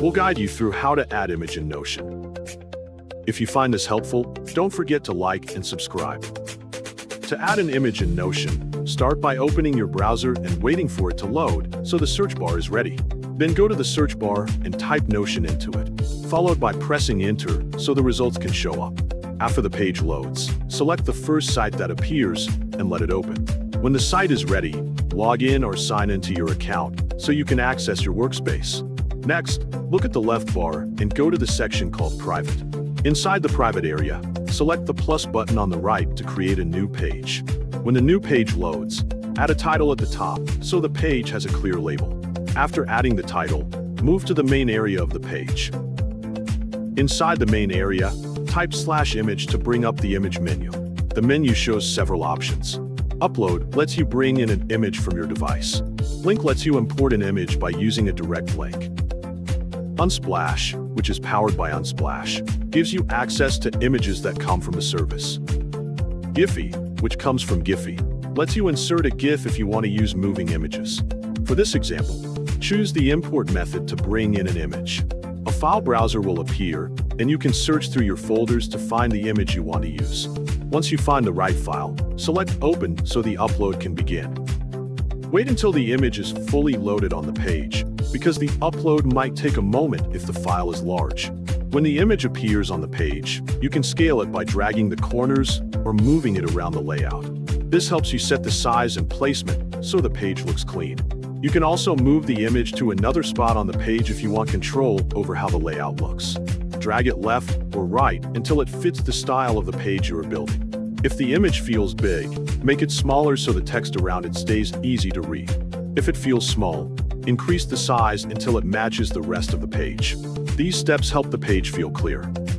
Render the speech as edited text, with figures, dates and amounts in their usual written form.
We'll guide you through how to add image in Notion. If you find this helpful, don't forget to like and subscribe. To add an image in Notion, start by opening your browser and waiting for it to load so the search bar is ready. Then go to the search bar and type Notion into it, followed by pressing Enter so the results can show up. After the page loads, select the first site that appears and let it open. When the site is ready, log in or sign into your account so you can access your workspace. Next, look at the left bar and go to the section called Private. Inside the private area, select the plus button on the right to create a new page. When the new page loads, add a title at the top so the page has a clear label. After adding the title, move to the main area of the page. Inside the main area, type /image to bring up the image menu. The menu shows several options. Upload lets you bring in an image from your device. Link lets you import an image by using a direct link. Unsplash, which is powered by Unsplash, gives you access to images that come from the service. Giphy, which comes from Giphy, lets you insert a GIF if you want to use moving images. For this example, choose the import method to bring in an image. A file browser will appear, and you can search through your folders to find the image you want to use. Once you find the right file, select Open so the upload can begin. Wait until the image is fully loaded on the page, because the upload might take a moment if the file is large. When the image appears on the page, you can scale it by dragging the corners or moving it around the layout. This helps you set the size and placement so the page looks clean. You can also move the image to another spot on the page if you want control over how the layout looks. Drag it left or right until it fits the style of the page you are building. If the image feels big, make it smaller so the text around it stays easy to read. If it feels small, increase the size until it matches the rest of the page. These steps help the page feel clear.